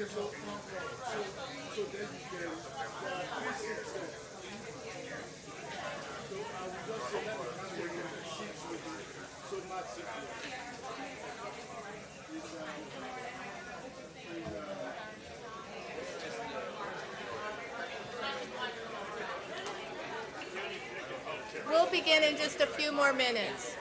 So then you can, there are three seats there. So I will just say let the candidate sit with you. So Matt sit here. Is, We'll begin in just a few more minutes.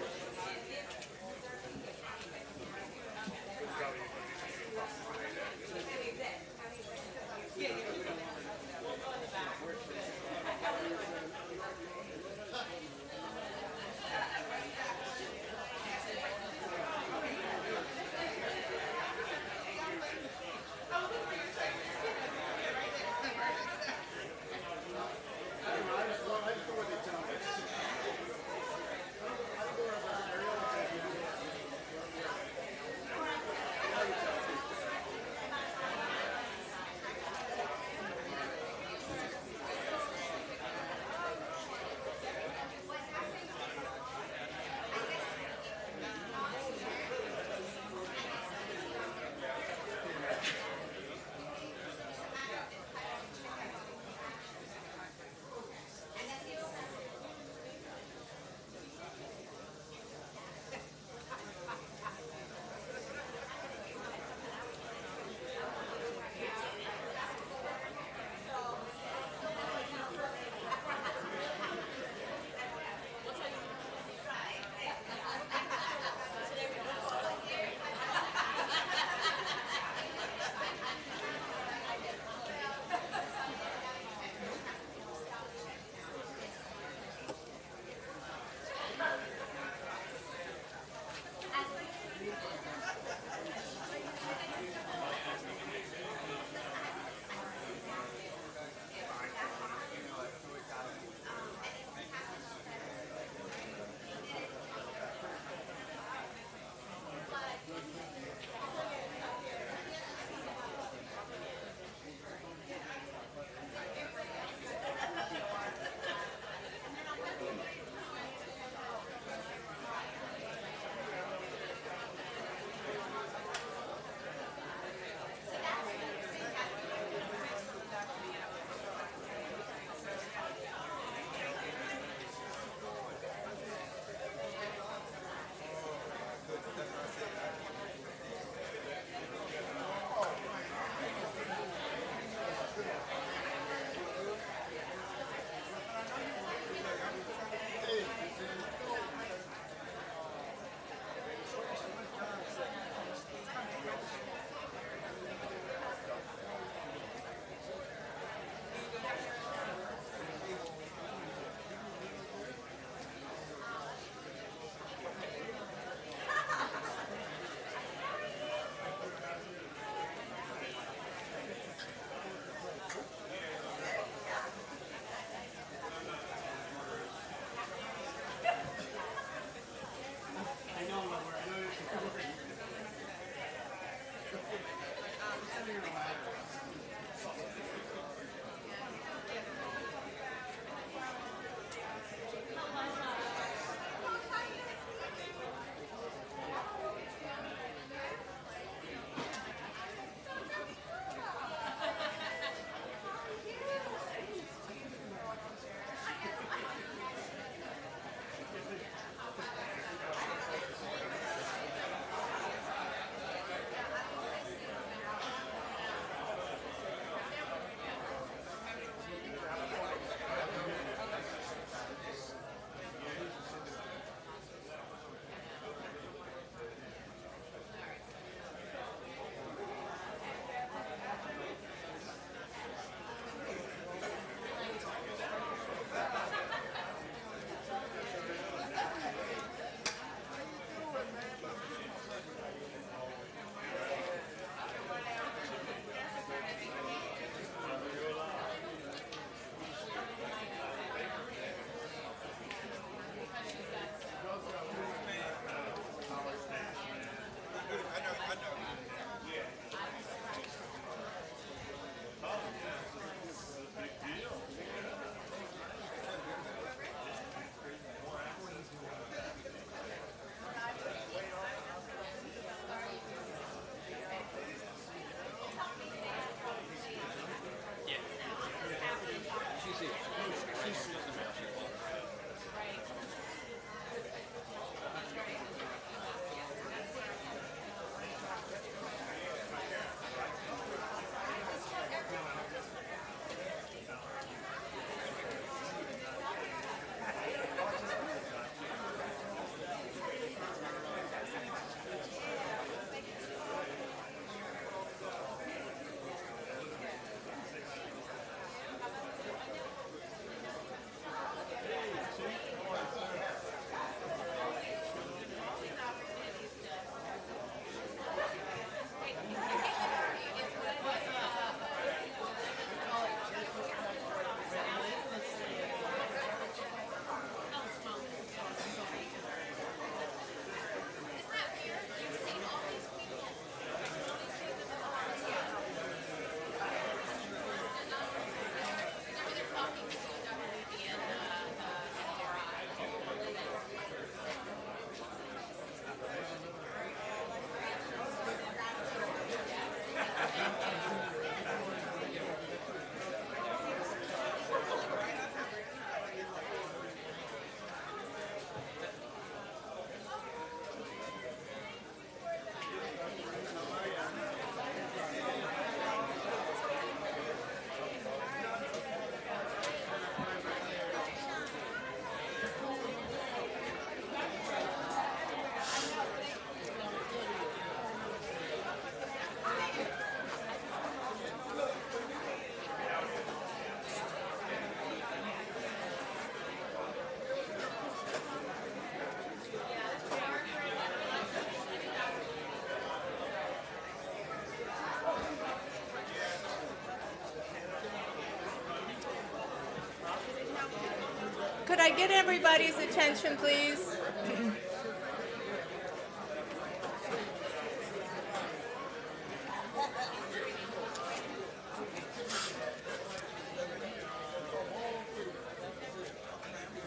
Could I get everybody's attention, please?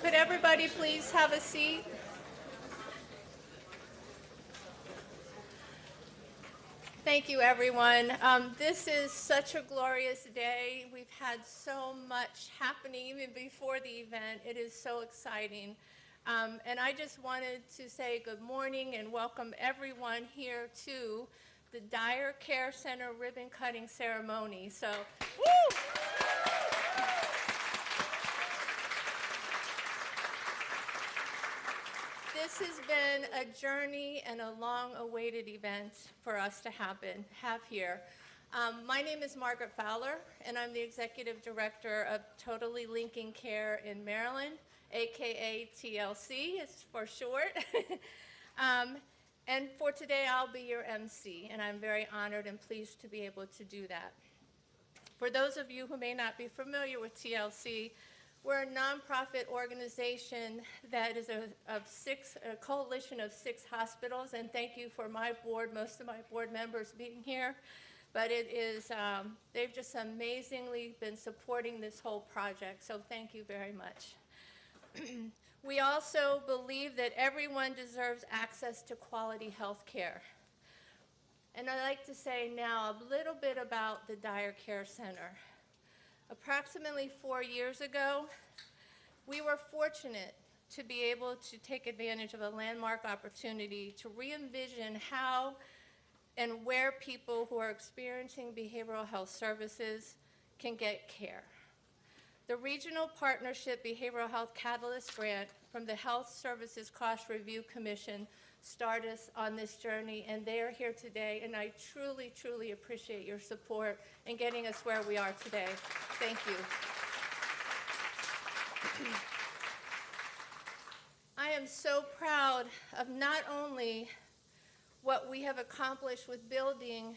Could everybody please have a seat? Thank you, everyone. This is such a glorious day. We've had so much happening even before the event. It is so exciting. And I just wanted to say good morning and welcome everyone here to the Dyer Care Center ribbon cutting ceremony. So, woo! This has been a journey and a long-awaited event for us to have here. My name is Margaret Fowler, and I'm the Executive Director of Totally Linking Care in Maryland, aka TLC, it's for short. And for today, I'll be your MC, and I'm very honored and pleased to be able to do that. For those of you who may not be familiar with TLC, we're a nonprofit organization that is a coalition of 6 hospitals, and thank you for my board, most of my board members being here. But it is, they've just amazingly been supporting this whole project, so thank you very much. We also believe that everyone deserves access to quality health care. And I'd like to say now a little bit about the Dyer Care Center. Approximately 4 years ago, we were fortunate to be able to take advantage of a landmark opportunity to re-envision how and where people who are experiencing behavioral health services can get care. The Regional Partnership Behavioral Health Catalyst Grant from the Health Services Cost Review Commission started us on this journey, and they are here today, and I truly, truly appreciate your support in getting us where we are today. Thank you. I am so proud of not only what we have accomplished with building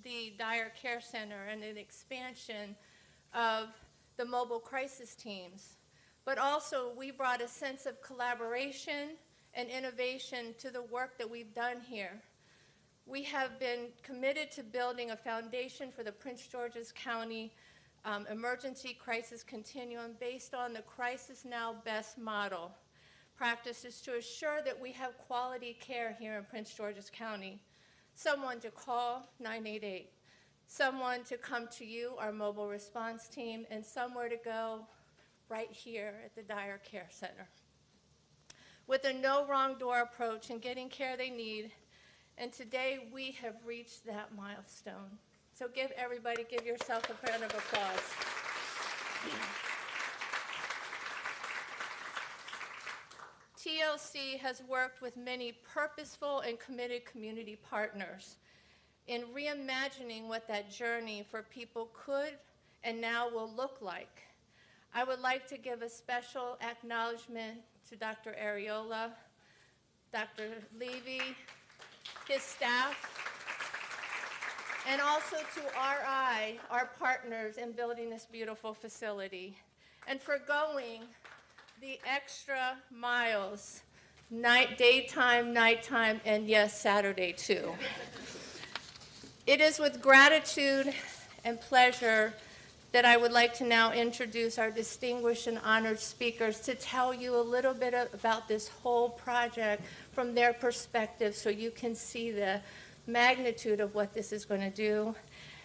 the Dyer Care Center and an expansion of the mobile crisis teams, but also we brought a sense of collaboration and innovation to the work that we've done here. We have been committed to building a foundation for the Prince George's County emergency crisis continuum based on the Crisis Now Best model practices to assure that we have quality care here in Prince George's County. Someone to call, 988. Someone to come to you, our mobile response team, and somewhere to go, right here at the Dyer Care Center. With a no wrong door approach and getting care they need, and today we have reached that milestone. So give yourself a round of applause. TLC has worked with many purposeful and committed community partners in reimagining what that journey for people could and now will look like. I would like to give a special acknowledgement to Dr. Ariola, Dr. Levy, his staff, and also to RI, our partners in building this beautiful facility, and for going the extra miles, daytime, nighttime, and yes, Saturday too. It is with gratitude and pleasure that I would like to now introduce our distinguished and honored speakers to tell you a little bit about this whole project from their perspective so you can see the magnitude of what this is going to do.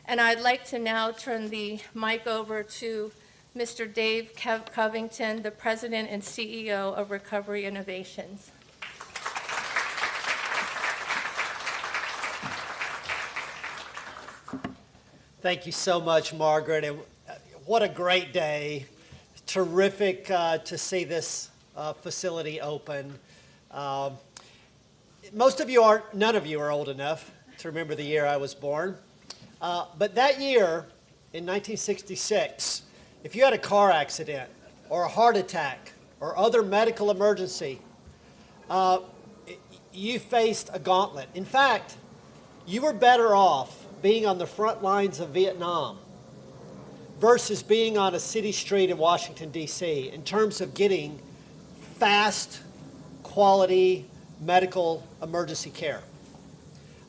And I'd like to now turn the mic over to Mr. Dave Covington, the President and CEO of Recovery Innovations. Thank you so much, Margaret. And what a great day. Terrific to see this facility open. None of you are old enough to remember the year I was born. But that year, in 1966, if you had a car accident or a heart attack or other medical emergency, you faced a gauntlet. In fact, you were better off being on the front lines of Vietnam versus being on a city street in Washington, D.C. in terms of getting fast, quality medical emergency care.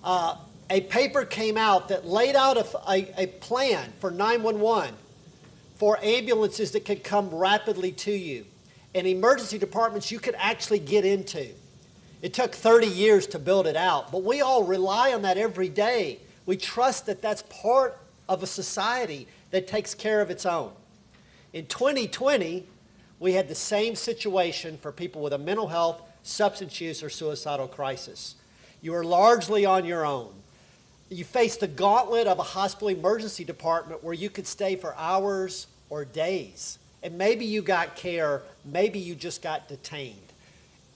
A paper came out that laid out a plan for 911 for ambulances that could come rapidly to you and emergency departments you could actually get into. It took 30 years to build it out, but we all rely on that every day. We trust that that's part of a society that takes care of its own. In 2020, we had the same situation for people with a mental health, substance use, or suicidal crisis. You are largely on your own. You face the gauntlet of a hospital emergency department where you could stay for hours or days. And maybe you got care, maybe you just got detained.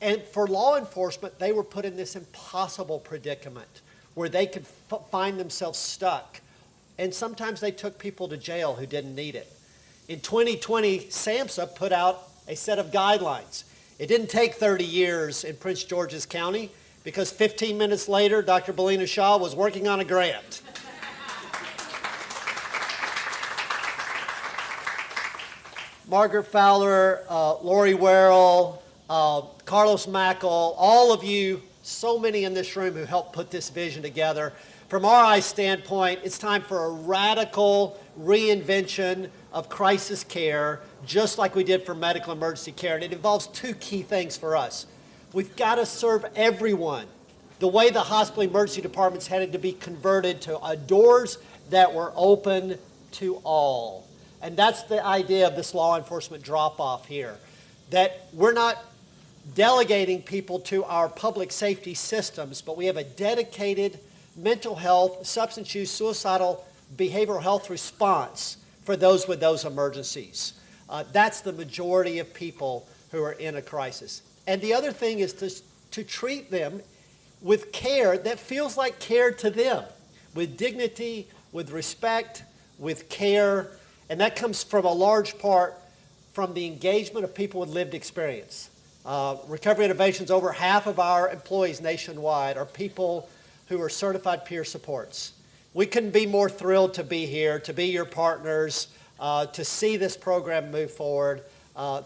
And for law enforcement, they were put in this impossible predicament where they could find themselves stuck. And sometimes they took people to jail who didn't need it. In 2020, SAMHSA put out a set of guidelines. It didn't take 30 years in Prince George's County because 15 minutes later, Dr. Belina Shaw was working on a grant. Margaret Fowler, Lori Werrell, Carlos Mackel, all of you, so many in this room who helped put this vision together. From RI's standpoint, it's time for a radical reinvention of crisis care, just like we did for medical emergency care. And it involves two key things for us. We've got to serve everyone the way the hospital emergency departments had to be converted to doors that were open to all. And that's the idea of this law enforcement drop-off here, that we're not delegating people to our public safety systems, but we have a dedicated mental health, substance use, suicidal, behavioral health response for those with those emergencies. That's the majority of people who are in a crisis. And the other thing is to treat them with care that feels like care to them, with dignity, with respect, with care. And that comes from a large part from the engagement of people with lived experience. Recovery Innovations, over half of our employees nationwide are people who are certified peer supports. We couldn't be more thrilled to be here, to be your partners, to see this program move forward.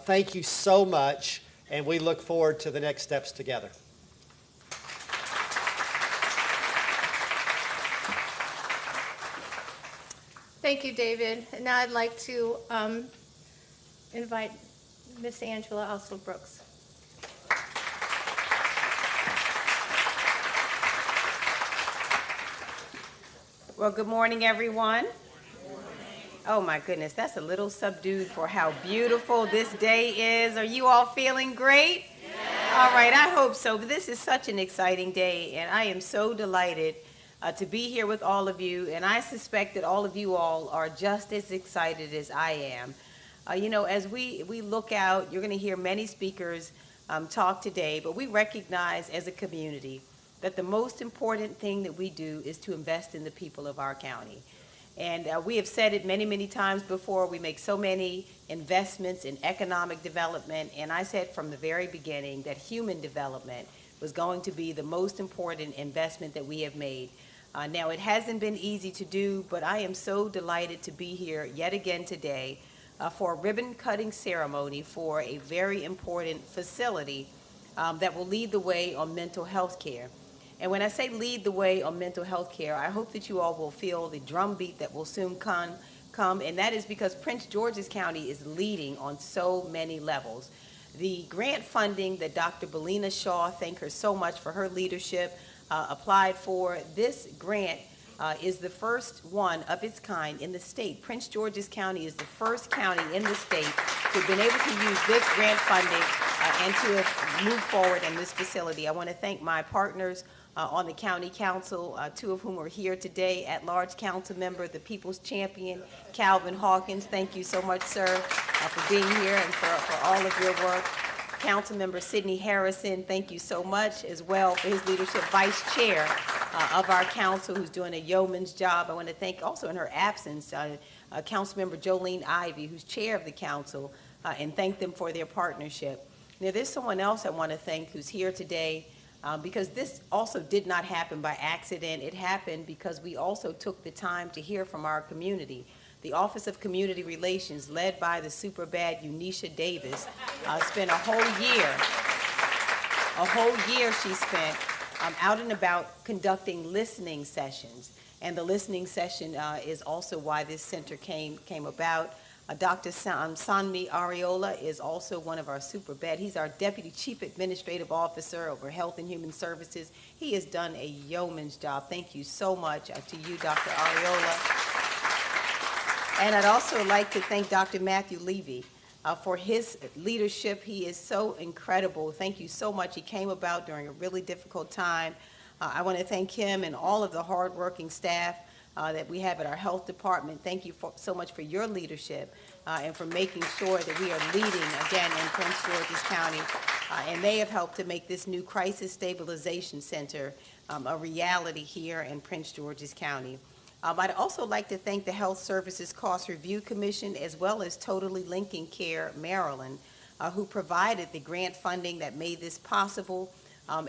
Thank you so much, and we look forward to the next steps together. Thank you, David. And now I'd like to invite Miss Angela Oslo-Brooks. Well, good morning, everyone. Oh my goodness, that's a little subdued for how beautiful this day is. Are you all feeling great? All right, I hope so. But this is such an exciting day, and I am so delighted to be here with all of you. And I suspect that all of you all are just as excited as I am. As we look out, you're going to hear many speakers talk today, but we recognize as a community that the most important thing that we do is to invest in the people of our county. And we have said it many, many times before. We make so many investments in economic development, and I said from the very beginning that human development was going to be the most important investment that we have made. Now, it hasn't been easy to do, but I am so delighted to be here yet again today for a ribbon-cutting ceremony for a very important facility that will lead the way on mental health care. And when I say lead the way on mental health care, I hope that you all will feel the drumbeat that will soon come, and that is because Prince George's County is leading on so many levels. The grant funding that Dr. Belina Shaw, thank her so much for her leadership, applied for. This grant is the first one of its kind in the state. Prince George's County is the first county in the state to have been able to use this grant funding and to have moved forward in this facility. I want to thank my partners on the county council, two of whom are here today. At-large council member, the People's Champion, Calvin Hawkins. Thank you so much, sir, for being here and for all of your work. Councilmember Sidney Harrison, thank you so much as well for his leadership. Vice Chair of our council, who's doing a yeoman's job. I want to thank also in her absence, Councilmember Jolene Ivy, who's chair of the council, and thank them for their partnership. Now, there's someone else I want to thank who's here today, because this also did not happen by accident. It happened because we also took the time to hear from our community. The Office of Community Relations, led by the super bad Unisha Davis, spent a whole year she spent out and about conducting listening sessions. And the listening session is also why this center came about. Dr. Sanmi Ariola is also one of our super bad. He's our Deputy Chief Administrative Officer over Health and Human Services. He has done a yeoman's job. Thank you so much to you, Dr. Ariola. And I'd also like to thank Dr. Matthew Levy for his leadership. He is so incredible. Thank you so much. He came about during a really difficult time. I want to thank him and all of the hardworking staff that we have at our health department. Thank you so much for your leadership and for making sure that we are leading again in Prince George's County. And they have helped to make this new Crisis Stabilization Center a reality here in Prince George's County. I'd also like to thank the Health Services Cost Review Commission as well as Totally Linking Care Maryland, who provided the grant funding that made this possible,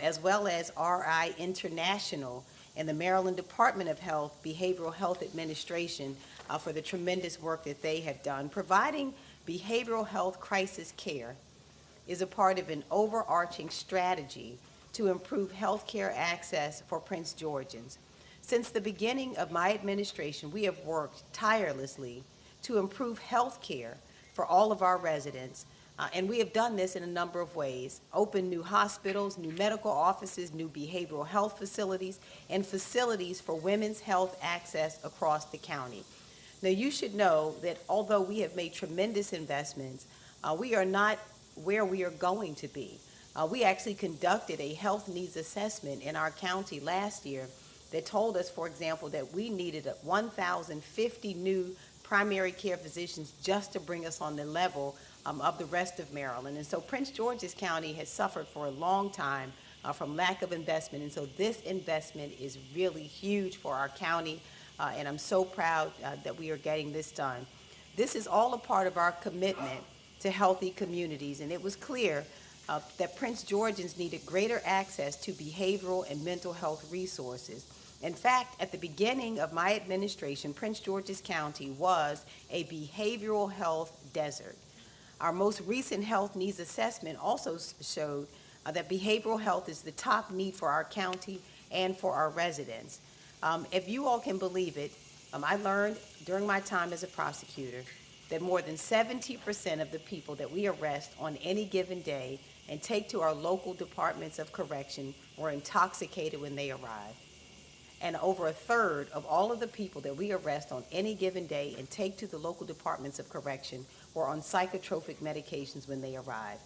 as well as RI International and the Maryland Department of Health Behavioral Health Administration for the tremendous work that they have done. Providing behavioral health crisis care is a part of an overarching strategy to improve health care access for Prince Georgians. Since the beginning of my administration, we have worked tirelessly to improve health care for all of our residents, and we have done this in a number of ways. Opened new hospitals, new medical offices, new behavioral health facilities, and facilities for women's health access across the county. Now, you should know that although we have made tremendous investments, we are not where we are going to be. We actually conducted a health needs assessment in our county last year that told us, for example, that we needed 1,050 new primary care physicians just to bring us on the level of the rest of Maryland. And so Prince George's County has suffered for a long time from lack of investment. And so this investment is really huge for our county, and I'm so proud that we are getting this done. This is all a part of our commitment to healthy communities, and it was clear that Prince Georgians needed greater access to behavioral and mental health resources. In fact, at the beginning of my administration, Prince George's County was a behavioral health desert. Our most recent health needs assessment also showed that behavioral health is the top need for our county and for our residents. If you all can believe it, I learned during my time as a prosecutor that more than 70% of the people that we arrest on any given day and take to our local departments of correction were intoxicated when they arrived. and over a third of all of the people that we arrest on any given day and take to the local departments of correction were on psychotropic medications when they arrived.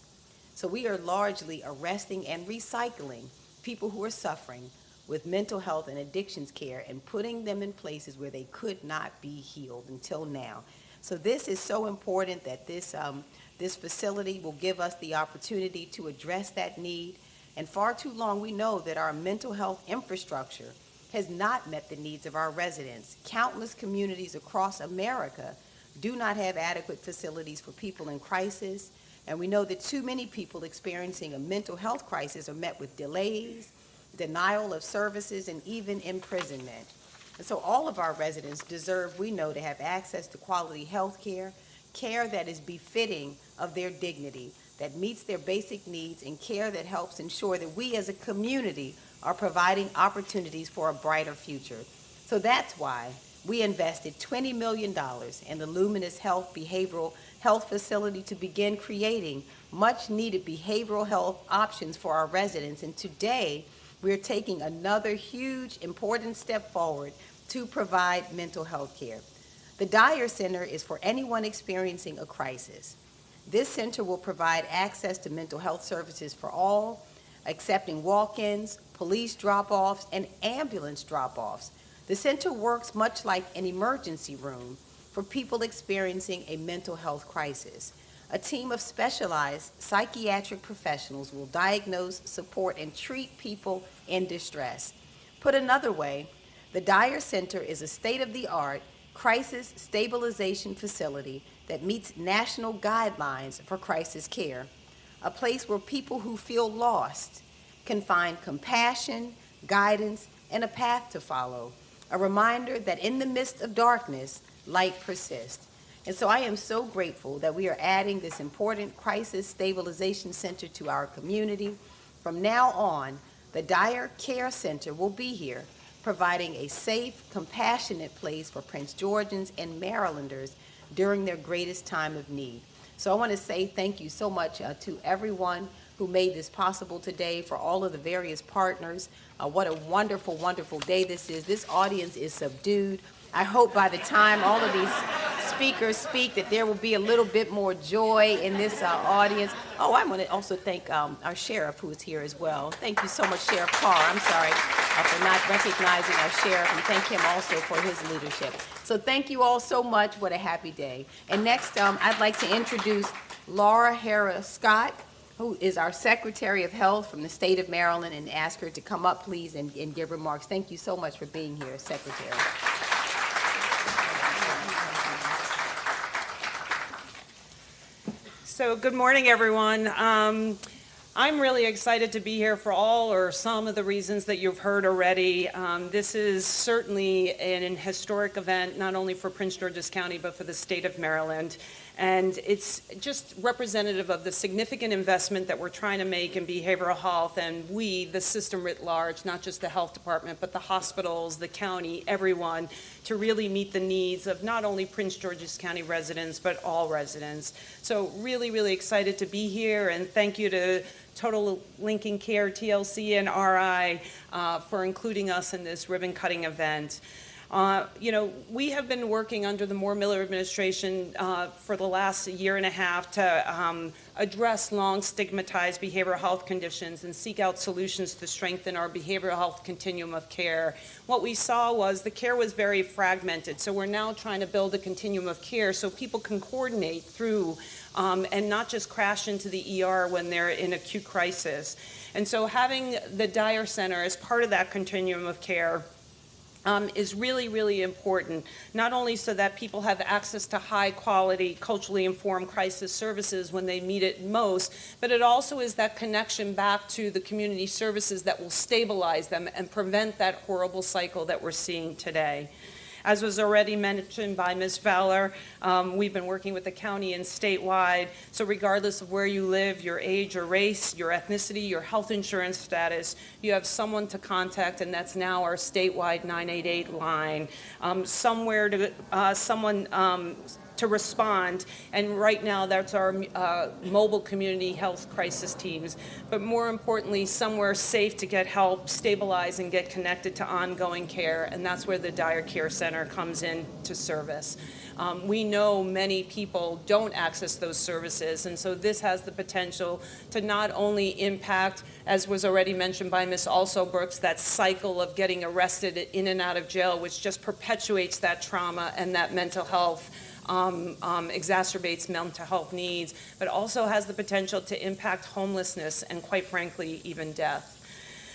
So we are largely arresting and recycling people who are suffering with mental health and addictions care and putting them in places where they could not be healed until now. So this is so important that this facility will give us the opportunity to address that need. And far too long we know that our mental health infrastructure has not met the needs of our residents. Countless communities across America do not have adequate facilities for people in crisis. And we know that too many people experiencing a mental health crisis are met with delays, denial of services, and even imprisonment. And so all of our residents deserve, we know, to have access to quality health care, care that is befitting of their dignity, that meets their basic needs, and care that helps ensure that we as a community are providing opportunities for a brighter future. So that's why we invested $20 million in the Luminous Health Behavioral Health Facility to begin creating much-needed behavioral health options for our residents. And today, we're taking another huge, important step forward to provide mental health care. The Dyer Center is for anyone experiencing a crisis. This center will provide access to mental health services for all, accepting walk-ins, police drop-offs, and ambulance drop-offs. The center works much like an emergency room for people experiencing a mental health crisis. A team of specialized psychiatric professionals will diagnose, support, and treat people in distress. Put another way, the Dyer Center is a state-of-the-art crisis stabilization facility that meets national guidelines for crisis care, a place where people who feel lost can find compassion, guidance, and a path to follow, a reminder that in the midst of darkness, light persists. And so I am so grateful that we are adding this important crisis stabilization center to our community. From now on, the Dyer Care Center will be here, providing a safe, compassionate place for Prince Georgians and Marylanders during their greatest time of need. So I want to say thank you so much to everyone who made this possible today, for all of the various partners. What a wonderful, wonderful day this is. This audience is subdued. I hope by the time all of these speakers speak that there will be a little bit more joy in this audience. Oh, I want to also thank our sheriff who is here as well. Thank you so much, Sheriff Carr. I'm sorry for not recognizing our sheriff, and thank him also for his leadership. So thank you all so much. What a happy day. And next, I'd like to introduce Laura Harris-Scott, who is our Secretary of Health from the state of Maryland, and ask her to come up, please, and give remarks. Thank you so much for being here, Secretary. So good morning, everyone. I'm really excited to be here for all or some of the reasons that you've heard already. This is certainly an historic event, not only for Prince George's County, but for the state of Maryland. And it's just representative of the significant investment that we're trying to make in behavioral health, and we, the system writ large, not just the health department, but the hospitals, the county, everyone, to really meet the needs of not only Prince George's County residents, but all residents. So really, really excited to be here, and thank you to Total Linking Care, TLC, and RI for including us in this ribbon-cutting event. We have been working under the Moore-Miller administration for the last year and a half to address long stigmatized behavioral health conditions and seek out solutions to strengthen our behavioral health continuum of care. What we saw was the care was very fragmented, so we're now trying to build a continuum of care so people can coordinate through and not just crash into the ER when they're in acute crisis. And so having the Dyer Center as part of that continuum of care is really, really important, not only so that people have access to high-quality, culturally informed crisis services when they need it most, but it also is that connection back to the community services that will stabilize them and prevent that horrible cycle that we're seeing today. As was already mentioned by Ms. Fowler, we've been working with the county and statewide, so regardless of where you live, your age, your race, your ethnicity, your health insurance status, you have someone to contact, and that's now our statewide 988 line. to respond. And right now, that's our mobile community health crisis teams. But more importantly, somewhere safe to get help, stabilize, and get connected to ongoing care. And that's where the Dyer Care Center comes in to service. We know many people don't access those services, and so this has the potential to not only impact, as was already mentioned by Ms. Also Brooks, that cycle of getting arrested in and out of jail, which just perpetuates that trauma and that mental health, exacerbates mental health needs, but also has the potential to impact homelessness and, quite frankly, even death.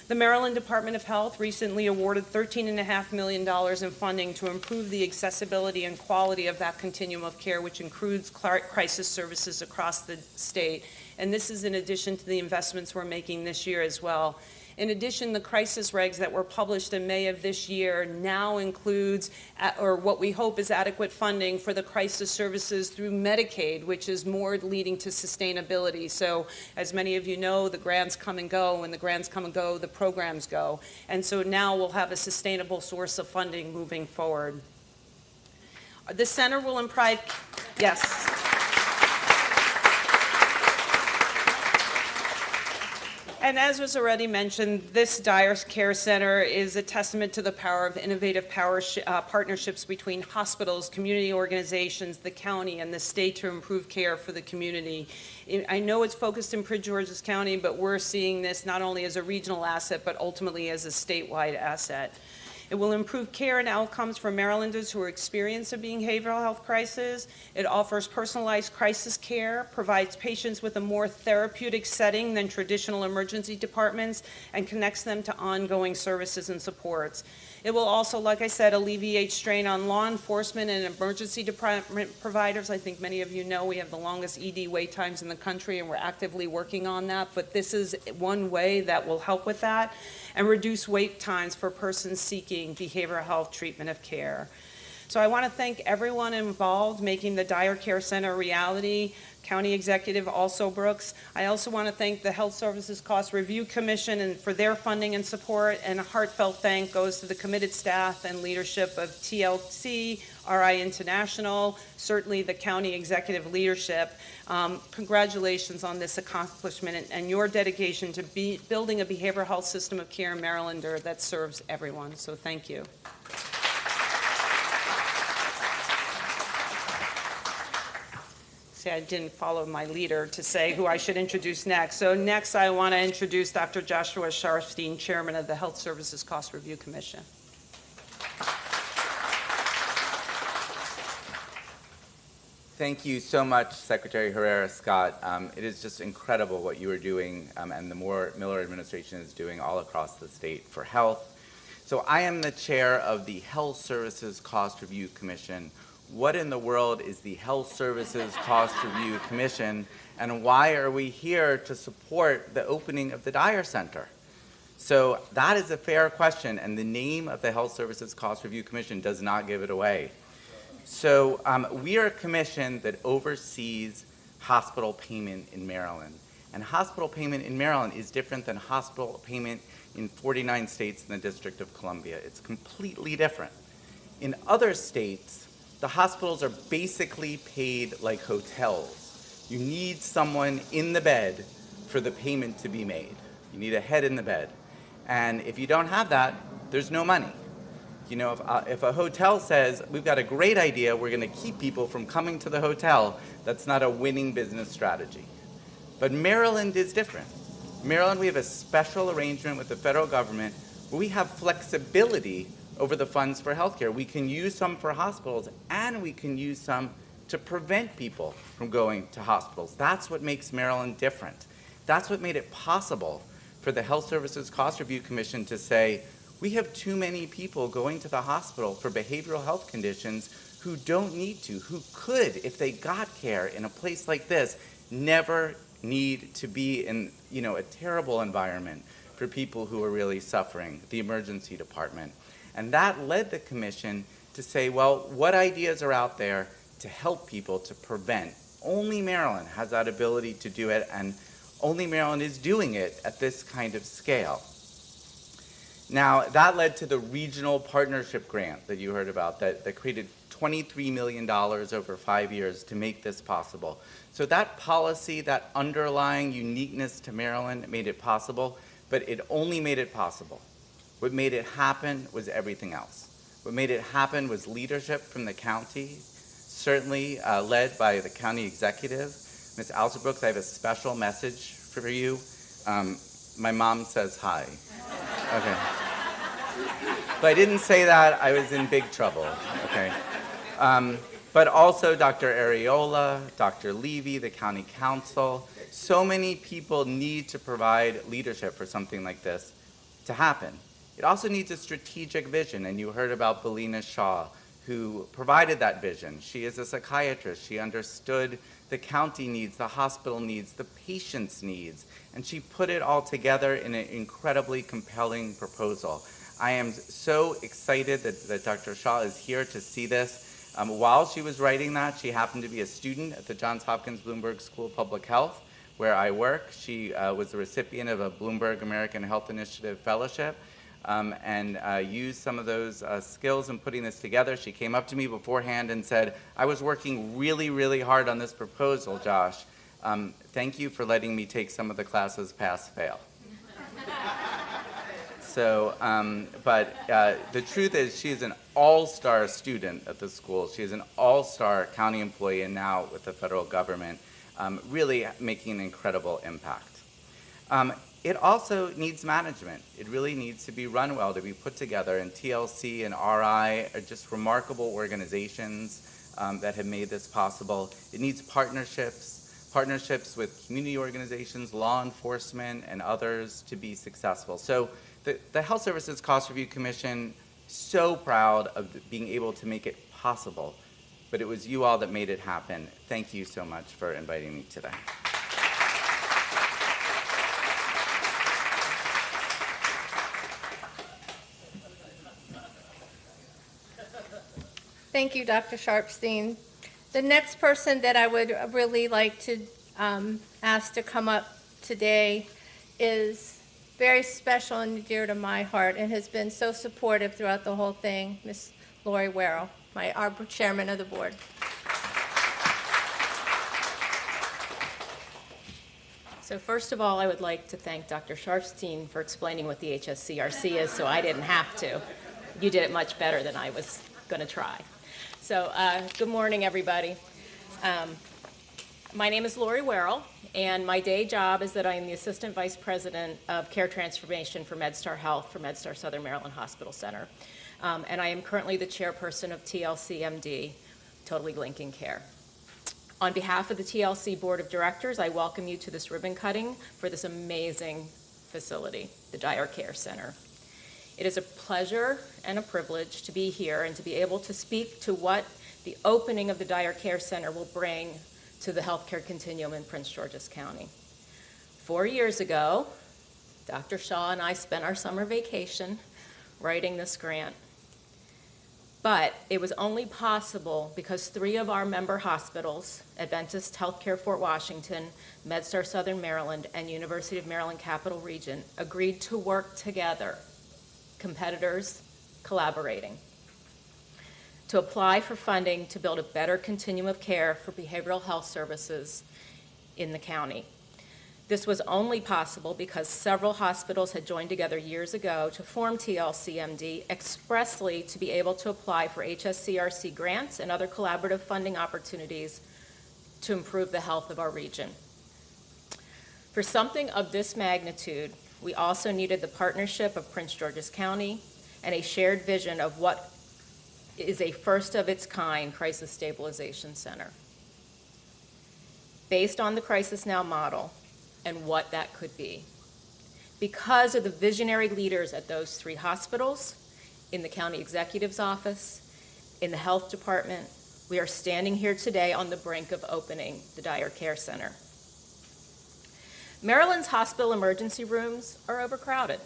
The Maryland Department of Health recently awarded $13.5 million in funding to improve the accessibility and quality of that continuum of care, which includes crisis services across the state. And this is in addition to the investments we're making this year as well. In addition, the crisis regs that were published in May of this year now includes, or what we hope is adequate funding for the crisis services through Medicaid, which is more leading to sustainability. So as many of you know, the grants come and go. When the grants come and go, the programs go. And so now we'll have a sustainable source of funding moving forward. The center will improve, yes. And as was already mentioned, this Dyer Care Center is a testament to the power of innovative partnerships between hospitals, community organizations, the county, and the state to improve care for the community. I know it's focused in Prince George's County, but we're seeing this not only as a regional asset, but ultimately as a statewide asset. It will improve care and outcomes for Marylanders who are experiencing a behavioral health crisis. It offers personalized crisis care, provides patients with a more therapeutic setting than traditional emergency departments, and connects them to ongoing services and supports. It will also, like I said, alleviate strain on law enforcement and emergency department providers. I think many of you know we have the longest ED wait times in the country, and we're actively working on that. But this is one way that will help with that, and reduce wait times for persons seeking behavioral health treatment of care. So I want to thank everyone involved making the Dyer Care Center a reality. County Executive Also Brooks. I also want to thank the Health Services Cost Review Commission and for their funding and support, and a heartfelt thank goes to the committed staff and leadership of TLC, RI International, certainly the county executive leadership. Congratulations on this accomplishment and your dedication to building a behavioral health system of care in Maryland that serves everyone. So thank you. See, I didn't follow my leader to say who I should introduce next. So next I want to introduce Dr. Joshua Sharfstein, Chairman of the Health Services Cost Review Commission. Thank you so much, Secretary Herrera Scott. It is just incredible what you are doing and the Miller administration is doing all across the state for health. So I am the chair of the Health Services Cost Review Commission. What in the world is the Health Services Cost Review Commission, and why are we here to support the opening of the Dyer Center? So that is a fair question, and the name of the Health Services Cost Review Commission does not give it away. So we are a commission that oversees hospital payment in Maryland. And hospital payment in Maryland is different than hospital payment in 49 states in the District of Columbia. It's completely different. In other states, the hospitals are basically paid like hotels. You need someone in the bed for the payment to be made. You need a head in the bed. And if you don't have that, there's no money. You know, if a hotel says, we've got a great idea, we're going to keep people from coming to the hotel, that's not a winning business strategy. But Maryland is different. Maryland, we have a special arrangement with the federal government where we have flexibility over the funds for healthcare. We can use some for hospitals, and we can use some to prevent people from going to hospitals. That's what makes Maryland different. That's what made it possible for the Health Services Cost Review Commission to say, we have too many people going to the hospital for behavioral health conditions who don't need to, who could, if they got care in a place like this, never need to be in, a terrible environment for people who are really suffering, the emergency department. And that led the commission to say, well, what ideas are out there to help people to prevent? Only Maryland has that ability to do it, and only Maryland is doing it at this kind of scale. Now, that led to the regional partnership grant that you heard about that created $23 million over 5 years to make this possible. So that policy, that underlying uniqueness to Maryland made it possible, but it only made it possible. What made it happen was everything else. What made it happen was leadership from the county, certainly led by the county executive. Ms. Alsobrooks, I have a special message for you. My mom says hi. Okay. If I didn't say that, I was in big trouble, okay? But also Dr. Areola, Dr. Levy, the county council. So many people need to provide leadership for something like this to happen. It also needs a strategic vision, and you heard about Belina Shaw, who provided that vision. She is a psychiatrist. She understood the county needs, the hospital needs, the patient's needs, and she put it all together in an incredibly compelling proposal. I am so excited that Dr. Shaw is here to see this. While she was writing that, she happened to be a student at the Johns Hopkins Bloomberg School of Public Health, where I work. She was the recipient of a Bloomberg American Health Initiative Fellowship, and used some of those skills in putting this together. She came up to me beforehand and said, I was working really, really hard on this proposal, Josh. Thank you for letting me take some of the classes pass-fail. So, but the truth is she is an all-star student at the school. She is an all-star county employee and now with the federal government, really making an incredible impact. It also needs management. It really needs to be run well, to be put together, and TLC and RI are just remarkable organizations that have made this possible. It needs partnerships with community organizations, law enforcement, and others to be successful. So the Health Services Cost Review Commission, so proud of being able to make it possible, but it was you all that made it happen. Thank you so much for inviting me today. Thank you, Dr. Sharpstein. The next person that I would really like to ask to come up today is very special and dear to my heart and has been so supportive throughout the whole thing, Ms. Lori Werrell, our chairman of the board. So first of all, I would like to thank Dr. Sharpstein for explaining what the HSCRC is so I didn't have to. You did it much better than I was going to try. So good morning, everybody. My name is Lori Werrell, and my day job is that I am the Assistant Vice President of Care Transformation for MedStar Health for MedStar Southern Maryland Hospital Center. And I am currently the chairperson of TLC-MD, Totally Linking Care. On behalf of the TLC Board of Directors, I welcome you to this ribbon cutting for this amazing facility, the Dyer Care Center. It is a pleasure and a privilege to be here and to be able to speak to what the opening of the Dyer Care Center will bring to the healthcare continuum in Prince George's County. 4 years ago, Dr. Shaw and I spent our summer vacation writing this grant. But it was only possible because 3 of our member hospitals, Adventist Healthcare Fort Washington, MedStar Southern Maryland, and University of Maryland Capital Region, agreed to work together, competitors collaborating, to apply for funding to build a better continuum of care for behavioral health services in the county. This was only possible because several hospitals had joined together years ago to form TLC-MD expressly to be able to apply for HSCRC grants and other collaborative funding opportunities to improve the health of our region. For something of this magnitude, we also needed the partnership of Prince George's County and a shared vision of what is a first-of-its-kind crisis stabilization center. Based on the Crisis Now model and what that could be. Because of the visionary leaders at those 3 hospitals, in the county executive's office, in the health department, we are standing here today on the brink of opening the Dyer Care Center. Maryland's hospital emergency rooms are overcrowded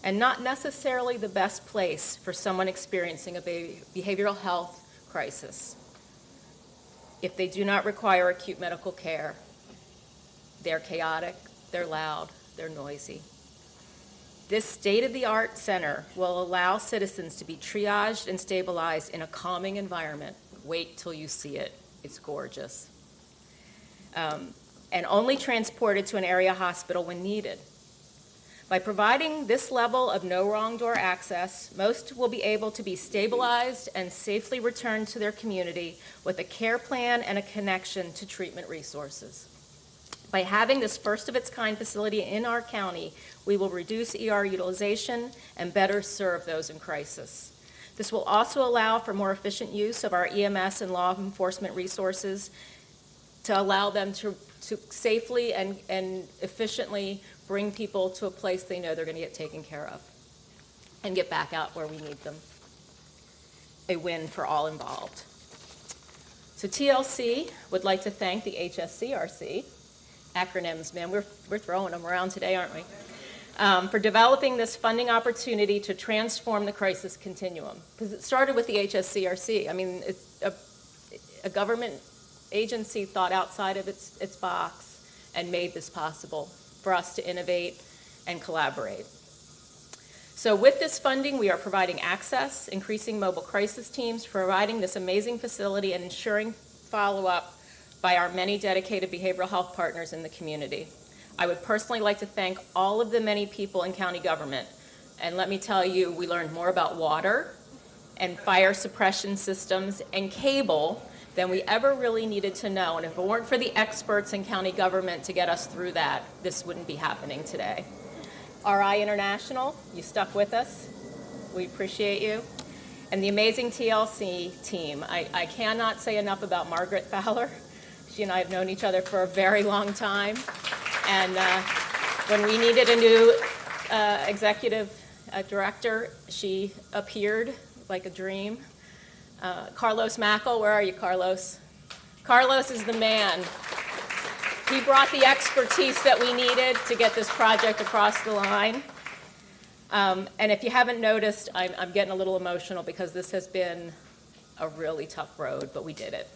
and not necessarily the best place for someone experiencing a behavioral health crisis. If they do not require acute medical care, they're chaotic, they're loud, they're noisy. This state-of-the-art center will allow citizens to be triaged and stabilized in a calming environment. Wait till you see it. It's gorgeous. And only transported to an area hospital when needed. By providing this level of no wrong door access, most will be able to be stabilized and safely returned to their community with a care plan and a connection to treatment resources. By having this first of its kind facility in our county, we will reduce ER utilization and better serve those in crisis. This will also allow for more efficient use of our EMS and law enforcement resources to allow them to safely and efficiently bring people to a place they know they're going to get taken care of and get back out where we need them. A win for all involved. So TLC would like to thank the HSCRC, acronyms, man, we're throwing them around today, aren't we? For developing this funding opportunity to transform the crisis continuum. Because it started with the HSCRC. I mean, it's a government agency thought outside of its box and made this possible for us to innovate and collaborate. So with this funding, we are providing access, increasing mobile crisis teams, providing this amazing facility, and ensuring follow-up by our many dedicated behavioral health partners in the community. I would personally like to thank all of the many people in county government. And let me tell you, we learned more about water and fire suppression systems and cable than we ever really needed to know. And if it weren't for the experts in county government to get us through that, this wouldn't be happening today. RI International, you stuck with us. We appreciate you. And the amazing TLC team. I cannot say enough about Margaret Fowler. She and I have known each other for a very long time. And when we needed a new executive director, she appeared like a dream. Carlos Mackel, where are you, Carlos? Carlos is the man. He brought the expertise that we needed to get this project across the line. And if you haven't noticed, I'm getting a little emotional because this has been a really tough road, but we did it.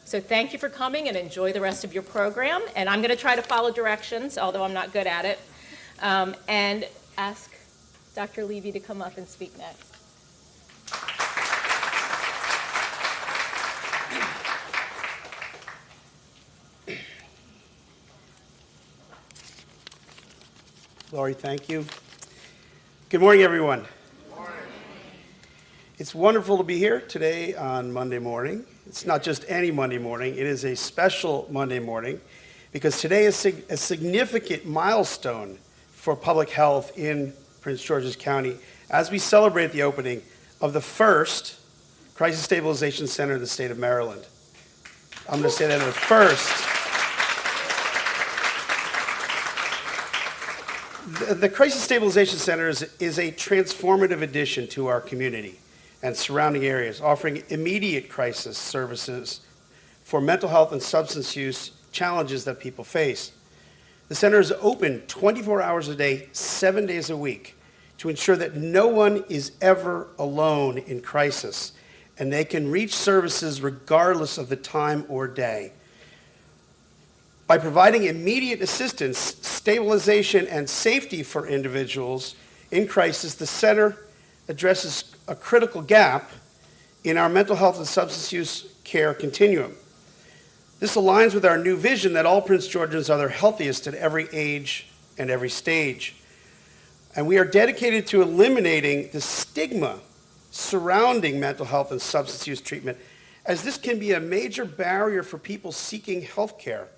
So thank you for coming and enjoy the rest of your program. And I'm going to try to follow directions, although I'm not good at it, and ask Dr. Levy to come up and speak next. Lori, thank you. Good morning, everyone. Good morning. It's wonderful to be here today on Monday morning. It's not just any Monday morning. It is a special Monday morning because today is a significant milestone for public health in Prince George's County as we celebrate the opening of the first Crisis Stabilization Center in the state of Maryland. I'm going to say that the first. The Crisis Stabilization Center is a transformative addition to our community and surrounding areas, offering immediate crisis services for mental health and substance use challenges that people face. The center is open 24 hours a day, 7 days a week, to ensure that no one is ever alone in crisis, and they can reach services regardless of the time or day. By providing immediate assistance, stabilization, and safety for individuals in crisis, the center addresses a critical gap in our mental health and substance use care continuum. This aligns with our new vision that all Prince Georgians are their healthiest at every age and every stage. And we are dedicated to eliminating the stigma surrounding mental health and substance use treatment, as this can be a major barrier for people seeking health care.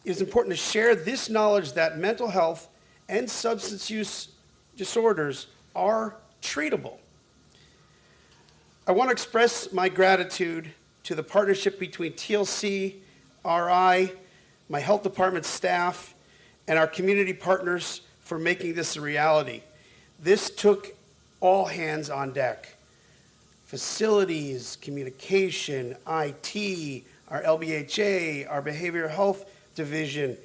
It is important to share this knowledge that mental health and substance use disorders are treatable. I want to express my gratitude to the partnership between TLC, RI, my health department staff, and our community partners for making this a reality. This took all hands on deck. Facilities, communication, IT, our LBHA, our behavioral health division,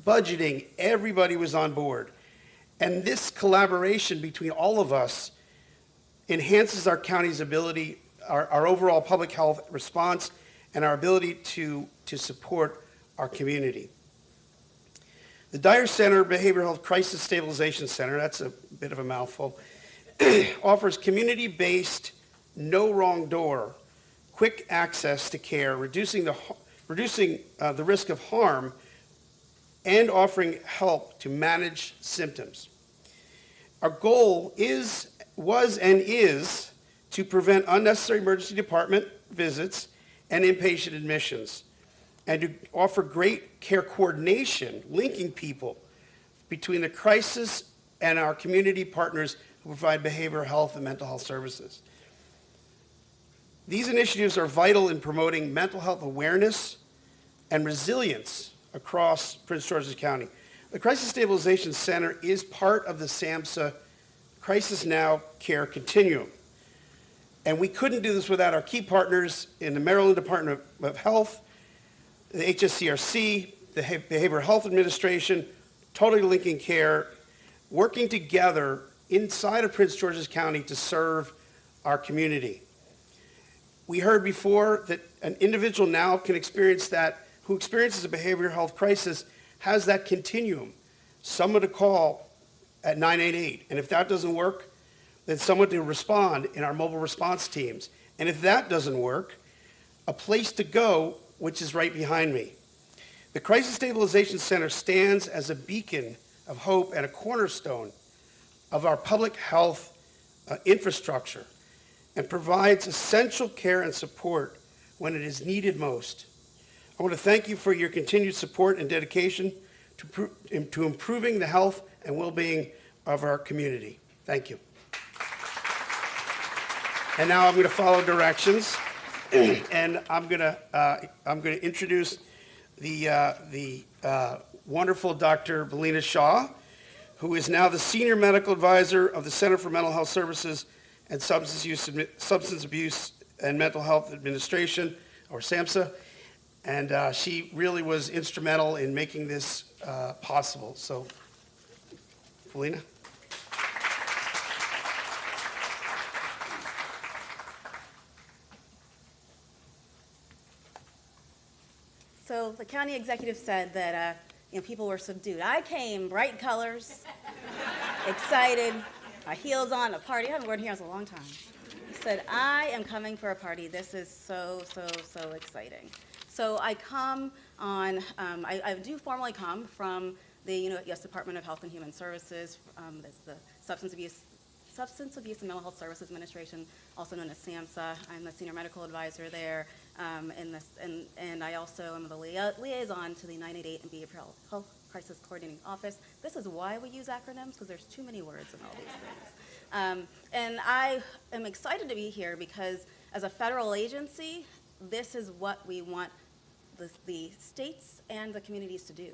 budgeting, everybody was on board. And this collaboration between all of us enhances our county's ability, our overall public health response, and our ability to support our community. The Dyer Center Behavioral Health Crisis Stabilization Center, that's a bit of a mouthful, offers community-based, no wrong door, quick access to care, reducing the risk of harm, and offering help to manage symptoms. Our goal was and is to prevent unnecessary emergency department visits and inpatient admissions, and to offer great care coordination, linking people between the crisis and our community partners who provide behavioral health and mental health services. These initiatives are vital in promoting mental health awareness and resilience across Prince George's County. The Crisis Stabilization Center is part of the SAMHSA Crisis Now Care Continuum. And we couldn't do this without our key partners in the Maryland Department of Health, the HSCRC, the Behavioral Health Administration, Totally Linking Care, working together inside of Prince George's County to serve our community. We heard before that an individual now can experience that, who experiences a behavioral health crisis, has that continuum. Someone to call at 988, and if that doesn't work, then someone to respond in our mobile response teams. And if that doesn't work, a place to go, which is right behind me. The Crisis Stabilization Center stands as a beacon of hope and a cornerstone of our public health infrastructure, and provides essential care and support when it is needed most. I want to thank you for your continued support and dedication to improving the health and well-being of our community. Thank you. And now I'm going to follow directions, and I'm going to introduce the wonderful Dr. Belina Shaw, who is now the Senior Medical Advisor of the Center for Mental Health Services and Substance Abuse and Mental Health Administration, or SAMHSA, and she really was instrumental in making this possible. So, Belina. So the county executive said that people were subdued. I came bright colors, excited, my heels on, a party. I haven't worn heels in a long time. He said, I am coming for a party. This is so, so, so exciting. So I come on, I do formally come from the U.S. Department of Health and Human Services. That's the Substance Abuse and Mental Health Services Administration, also known as SAMHSA. I'm the Senior Medical Advisor there. And I also am the liaison to the 988 and Behavioral Health Crisis Coordinating Office. This is why we use acronyms, because there's too many words in all these things. And I am excited to be here because as a federal agency, this is what we want the states and the communities to do.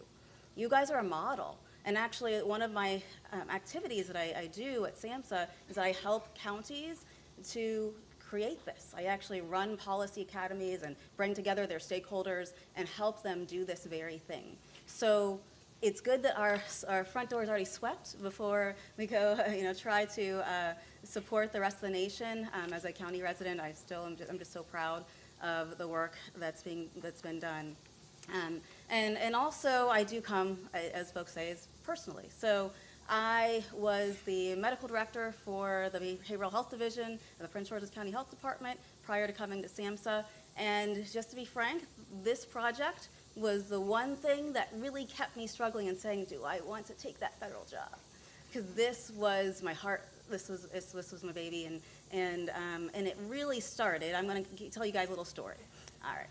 You guys are a model. And actually, one of my activities that I do at SAMHSA is I help counties to create this. I actually run policy academies and bring together their stakeholders and help them do this very thing. So it's good that our front door is already swept before we go, try to support the rest of the nation. As a county resident, I'm just so proud of the work that's been done. And also, I do come, as folks say, personally. So I was the medical director for the Behavioral Health Division of the Prince George's County Health Department prior to coming to SAMHSA. And just to be frank, this project was the one thing that really kept me struggling and saying, do I want to take that federal job? Because this was my heart, this was my baby, and it really started. I'm going to tell you guys a little story. All right.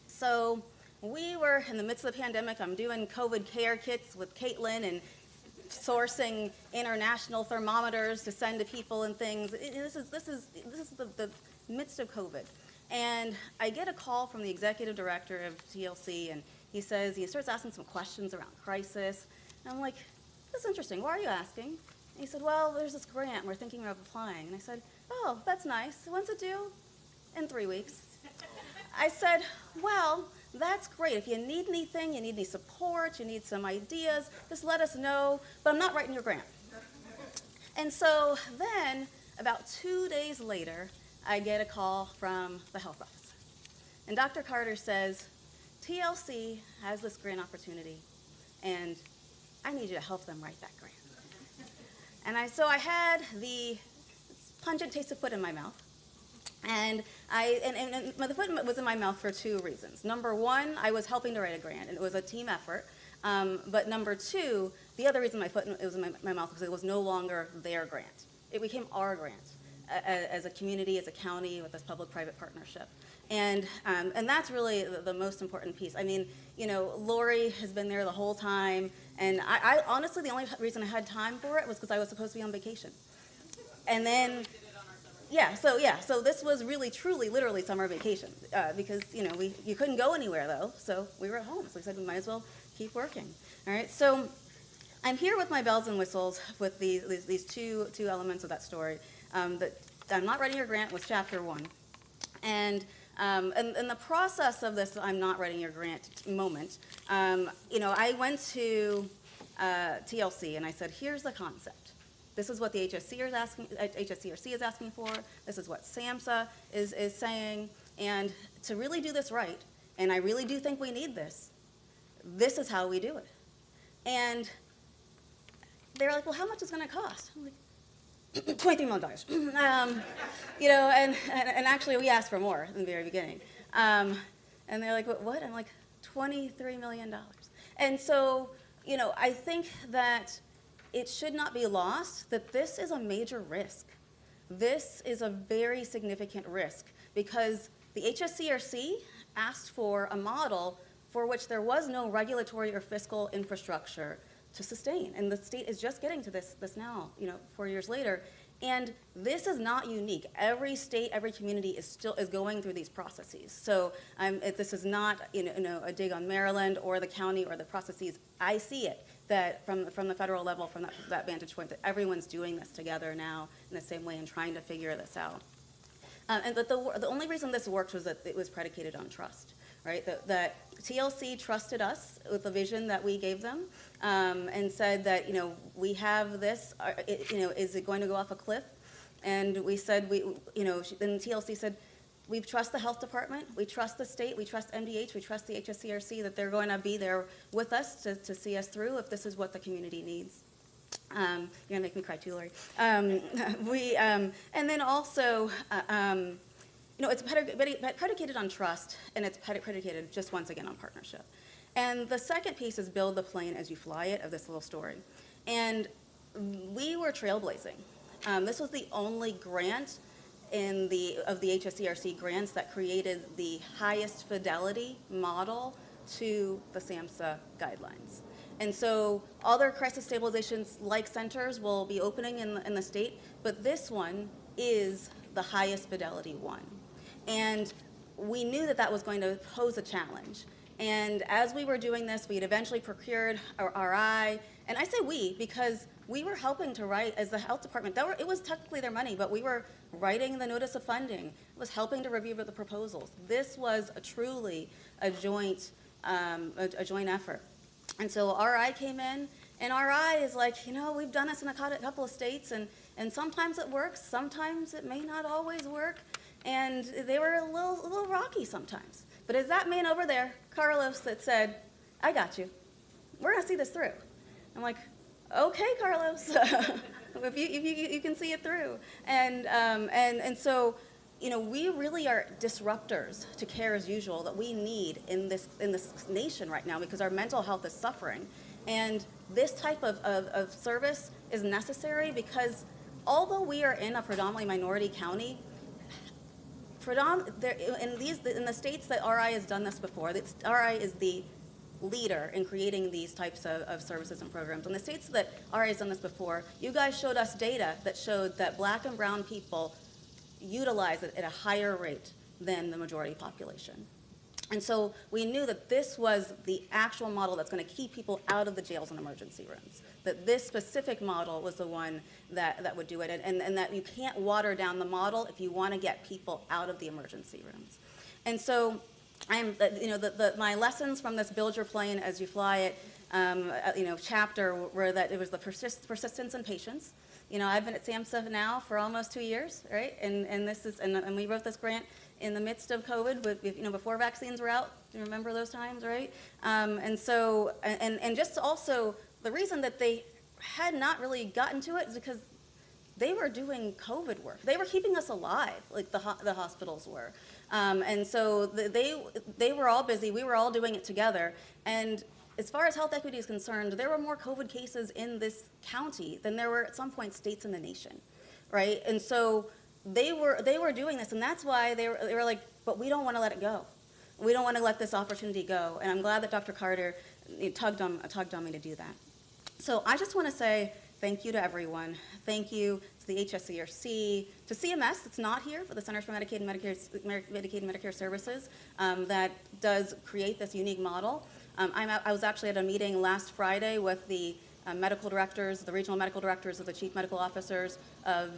So we were in the midst of the pandemic. I'm doing COVID care kits with Caitlin and sourcing international thermometers to send to people and things. This is the midst of COVID. And I get a call from the executive director of TLC, and he starts asking some questions around crisis. And I'm like, this is interesting. Why are you asking? And he said, well, there's this grant. We're thinking of applying. And I said, oh, that's nice. When's it due? In 3 weeks. I said, well, that's great. If you need anything, you need any support, you need some ideas, just let us know, but I'm not writing your grant. And so then, about 2 days later, I get a call from the health officer. And Dr. Carter says, TLC has this grant opportunity, and I need you to help them write that grant. And so I had the pungent taste of foot in my mouth. And the foot was in my mouth for two reasons. Number one, I was helping to write a grant, and it was a team effort. But number two, the other reason my foot was in my mouth was it was no longer their grant. It became our grant as a community, as a county, with this public-private partnership. And that's really the most important piece. I mean, you know, Lori has been there the whole time, and I honestly, the only reason I had time for it was because I was supposed to be on vacation. And then, so this was really, truly, literally summer vacation, because, you know, you couldn't go anywhere, though, so we were at home. So we said we might as well keep working. All right, so I'm here with my bells and whistles with these two elements of that story. That I'm not writing your grant was chapter 1. And the process of this I'm not writing your grant moment, you know, I went to TLC and I said, here's the concept. This is what the HSCRC is asking for. This is what SAMHSA is saying. And to really do this right, and I really do think we need this, this is how we do it. And they're like, well, how much is it going to cost? I'm like, $23 million. You know, and actually we asked for more in the very beginning. And they're like, what? I'm like, $23 million. And so, you know, I think that it should not be lost that this is a major risk. This is a very significant risk because the HSCRC asked for a model for which there was no regulatory or fiscal infrastructure to sustain. And the state is just getting to this now, you know, 4 years later. And this is not unique. Every state, every community is going through these processes. So this is not, you know, a dig on Maryland or the county or the processes. I see it that from the federal level, from that vantage point, that everyone's doing this together now in the same way and trying to figure this out. But the only reason this worked was that it was predicated on trust, right? That TLC trusted us with the vision that we gave them, and said that, you know, we have this, you know, is it going to go off a cliff? And we said, then TLC said, we trust the health department, we trust the state, we trust MDH, we trust the HSCRC that they're going to be there with us to see us through if this is what the community needs. You're gonna make me cry too, Lori. And then also, you know, it's predicated on trust, and it's predicated just once again on partnership. And the second piece is build the plane as you fly it of this little story. And we were trailblazing. This was the only grant of the HSCRC grants that created the highest fidelity model to the SAMHSA guidelines. And so other crisis stabilization like centers will be opening in the state, but this one is the highest fidelity one. And we knew that was going to pose a challenge. And as we were doing this, we had eventually procured our RI, and I say we because we were helping to write, as the health department, it was technically their money, but we were writing the notice of funding. It was helping to review the proposals. This was truly a joint effort. And so RI came in, and RI is like, you know, we've done this in a couple of states, and sometimes it works, sometimes it may not always work, and they were a little rocky sometimes. But as that man over there, Carlos, that said, I got you. We're going to see this through. I'm like, okay, Carlos, if you can see it through. And so, you know, we really are disruptors to care as usual that we need in this nation right now because our mental health is suffering. And this type of service is necessary because although we are in a predominantly minority county, in the states that RI has done this before, RI is the leader in creating these types of services and programs. In the states that RI has done this before, you guys showed us data that showed that black and brown people utilize it at a higher rate than the majority population. And so we knew that this was the actual model that's going to keep people out of the jails and emergency rooms, that this specific model was the one that would do it, and that you can't water down the model if you want to get people out of the emergency rooms. And so my lessons from this build your plane as you fly it chapter were that it was the persistence and patience. You know, I've been at SAMHSA now for almost 2 years, right? And we wrote this grant in the midst of COVID, before vaccines were out. Do you remember those times, right? And just also the reason that they had not really gotten to it is because they were doing COVID work. They were keeping us alive, like the hospitals were. And so they were all busy. We were all doing it together. And as far as health equity is concerned, there were more COVID cases in this county than there were at some point states in the nation, right? And so they were doing this, and that's why they were like, but we don't want to let it go. We don't want to let this opportunity go. And I'm glad that Dr. Carter tugged on me to do that. So I just want to say thank you to everyone. Thank you to the HSCRC, to CMS that's not here, for the Centers for Medicaid and Medicare Services, that does create this unique model. I was actually at a meeting last Friday with the medical directors, the regional medical directors of the chief medical officers of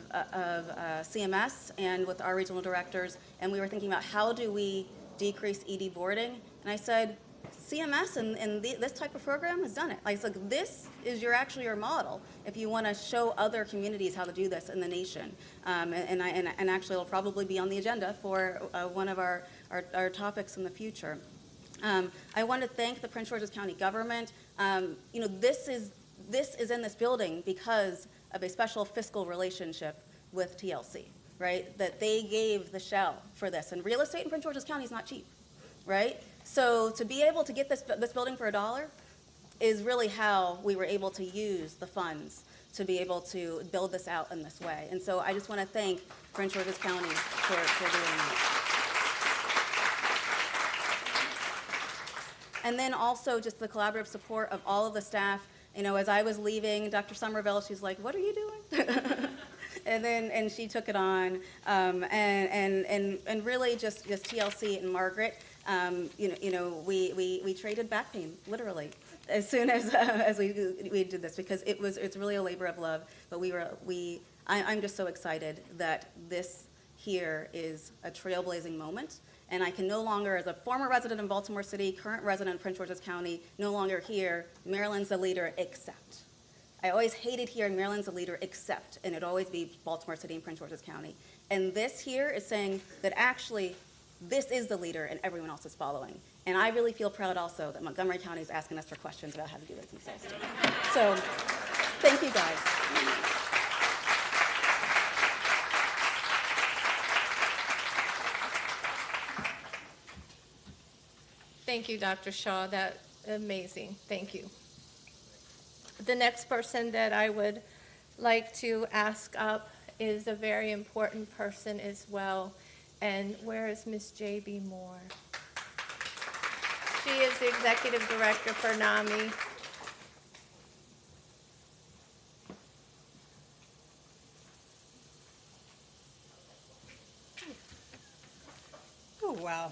CMS, and with our regional directors, and we were thinking about how do we decrease ED boarding, and I said, CMS and this type of program has done it. Like, it's like, this is actually your model if you want to show other communities how to do this in the nation. And actually it'll probably be on the agenda for one of our topics in the future. I want to thank the Prince George's County government. This is in this building because of a special fiscal relationship with TLC, right? That they gave the shell for this. And real estate in Prince George's County is not cheap, right? So to be able to get this building for $1 is really how we were able to use the funds to be able to build this out in this way. And so I just want to thank Prince George's County for doing that. And then also just the collaborative support of all of the staff. As I was leaving, Dr. Somerville, she's like, "What are you doing?" and she took it on, and really just TLC and Margaret. We traded back pain, literally, as soon as we did this, because it's really a labor of love. But I'm just so excited that this here is a trailblazing moment, and I can no longer, as a former resident in Baltimore City, current resident in Prince George's County, no longer hear Maryland's the leader, except. I always hated hearing Maryland's the leader, except, and it'd always be Baltimore City and Prince George's County. And this here is saying that actually this is the leader and everyone else is following. And I really feel proud also that Montgomery County is asking us for questions about how to do this themselves too. So thank you guys. Thank you, Dr. Shaw. That's amazing. Thank you. The next person that I would like to ask up is a very important person as well. And where is Ms. J.B. Moore? She is the Executive Director for NAMI. Oh, wow.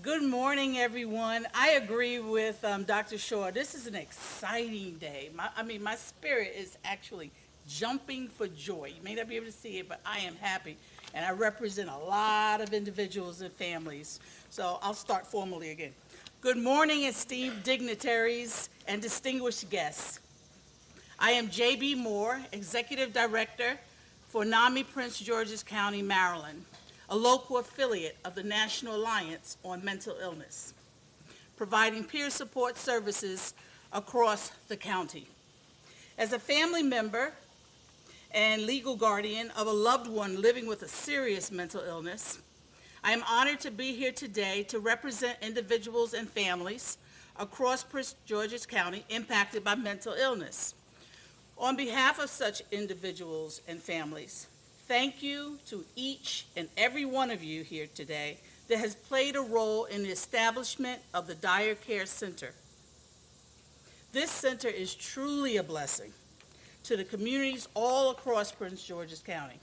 Good morning, everyone. I agree with Dr. Shaw. This is an exciting day. My spirit is actually jumping for joy. You may not be able to see it, but I am happy. And I represent a lot of individuals and families. So I'll start formally again. Good morning, esteemed dignitaries and distinguished guests. I am J.B. Moore, Executive Director for NAMI Prince George's County, Maryland, a local affiliate of the National Alliance on Mental Illness, providing peer support services across the county. As a family member and legal guardian of a loved one living with a serious mental illness, I am honored to be here today to represent individuals and families across Prince George's County impacted by mental illness. On behalf of such individuals and families, thank you to each and every one of you here today that has played a role in the establishment of the Dyer Care Center. This center is truly a blessing to the communities all across Prince George's County.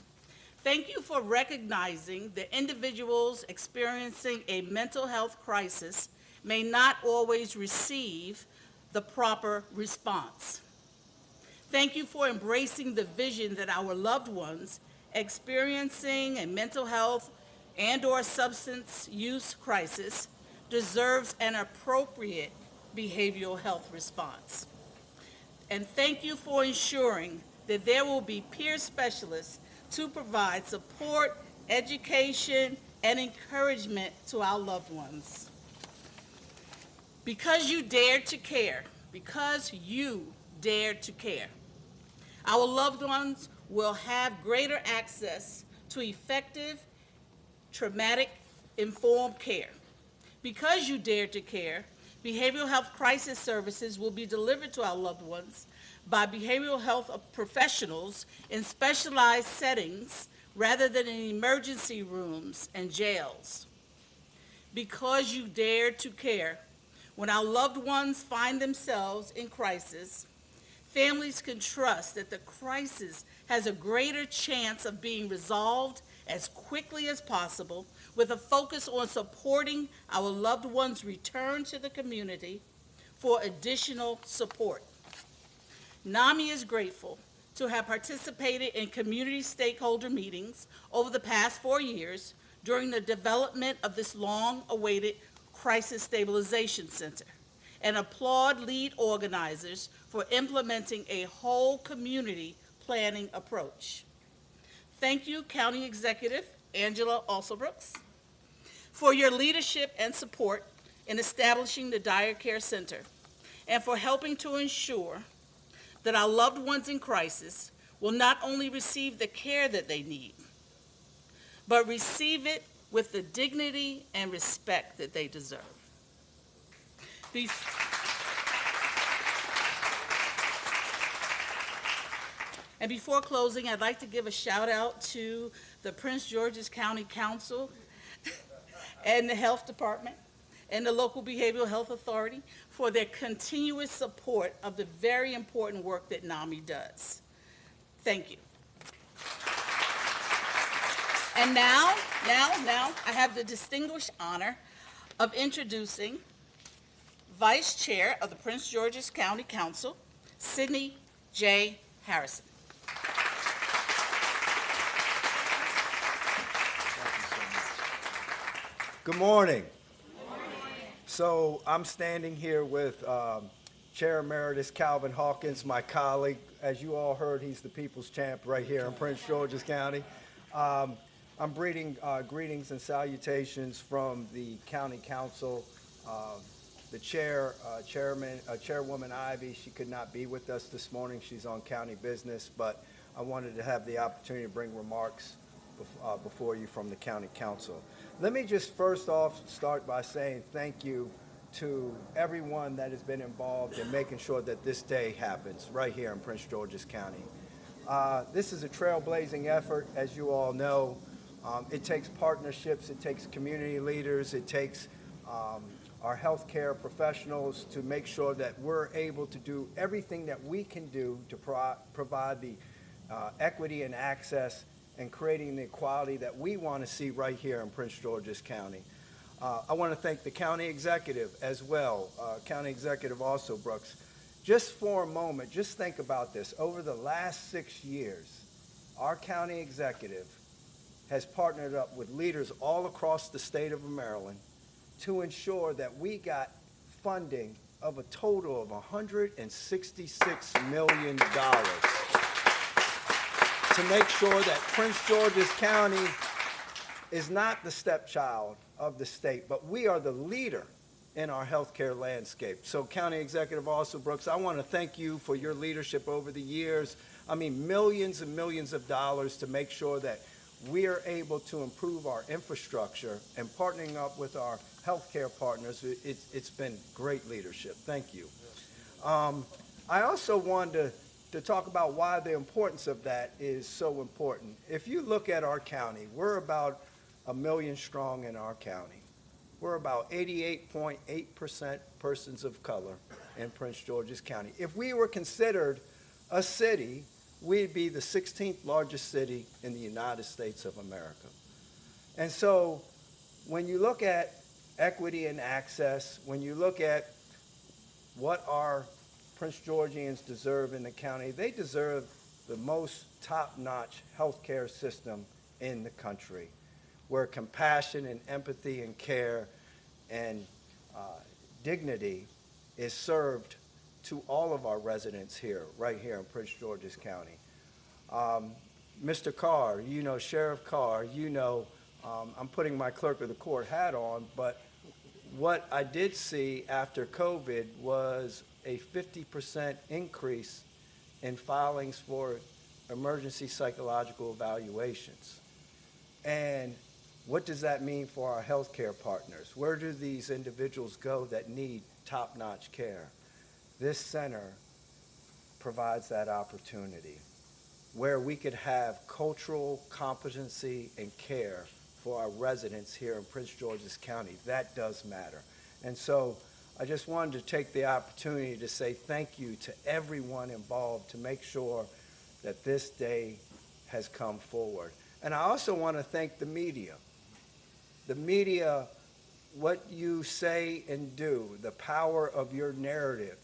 Thank you for recognizing that individuals experiencing a mental health crisis may not always receive the proper response. Thank you for embracing the vision that our loved ones experiencing a mental health and/or substance use crisis deserves an appropriate behavioral health response. And thank you for ensuring that there will be peer specialists to provide support, education, and encouragement to our loved ones. Because you dared to care because you dared to care. Our loved ones will have greater access to effective, traumatic-informed care. Because you dared to care, behavioral health crisis services will be delivered to our loved ones by behavioral health professionals in specialized settings rather than in emergency rooms and jails. Because you dared to care, when our loved ones find themselves in crisis, families can trust that the crisis has a greater chance of being resolved as quickly as possible, with a focus on supporting our loved ones' return to the community for additional support. NAMI is grateful to have participated in community stakeholder meetings over the past 4 years during the development of this long-awaited Crisis Stabilization Center, and applaud lead organizers for implementing a whole community planning approach. Thank you, County Executive Angela Alsobrooks, for your leadership and support in establishing the Dyer Care Center, and for helping to ensure that our loved ones in crisis will not only receive the care that they need, but receive it with the dignity and respect that they deserve. And before closing, I'd like to give a shout out to the Prince George's County Council and the Health Department and the local Behavioral Health Authority for their continuous support of the very important work that NAMI does. Thank you. And now, I have the distinguished honor of introducing Vice Chair of the Prince George's County Council, Sydney J. Harrison. Good morning. So I'm standing here with Chair Emeritus Calvin Hawkins, my colleague. As you all heard, he's the people's champ right here in Prince George's County. I'm bringing greetings and salutations from the County Council. The Chairwoman Ivy, she could not be with us this morning. She's on county business, but I wanted to have the opportunity to bring remarks before you from the County Council. Let me just first off start by saying thank you to everyone that has been involved in making sure that this day happens right here in Prince George's County. This is a trailblazing effort, as you all know. It takes partnerships, it takes community leaders, it takes our healthcare professionals to make sure that we're able to do everything that we can do to provide the equity and access and creating the equality that we want to see right here in Prince George's County. I want to thank the county executive as well, County Executive Alsobrooks. Just for a moment, just think about this. Over the last 6 years, our county executive has partnered up with leaders all across the state of Maryland to ensure that we got funding of a total of $166 million to make sure that Prince George's County is not the stepchild of the state, but we are the leader in our healthcare landscape. So County Executive Alsobrooks, I want to thank you for your leadership over the years. I mean, millions and millions of dollars to make sure that we are able to improve our infrastructure, and partnering up with our healthcare partners, it's been great leadership. Thank you. I also wanted to talk about why the importance of that is so important. If you look at our county, we're about 1 million strong in our county. We're about 88.8% persons of color in Prince George's County. If we were considered a city, we'd be the 16th largest city in the United States of America. And so when you look at equity and access, when you look at what our Prince Georgians deserve in the county, they deserve the most top-notch healthcare system in the country, where compassion and empathy and care and dignity is served to all of our residents here, right here in Prince George's County. Mr. Carr, you know, Sheriff Carr, you know, I'm putting my clerk of the court hat on, but what I did see after COVID was a 50% increase in filings for emergency psychological evaluations. And what does that mean for our healthcare partners? Where do these individuals go that need top-notch care? This center provides that opportunity where we could have cultural competency and care for our residents here in Prince George's County. That does matter. And so I just wanted to take the opportunity to say thank you to everyone involved to make sure that this day has come forward. And I also want to thank the media. The media, what you say and do, the power of your narrative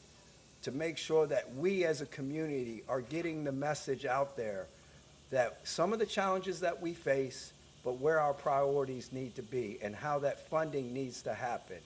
to make sure that we as a community are getting the message out there that some of the challenges that we face, but where our priorities need to be and how that funding needs to happen.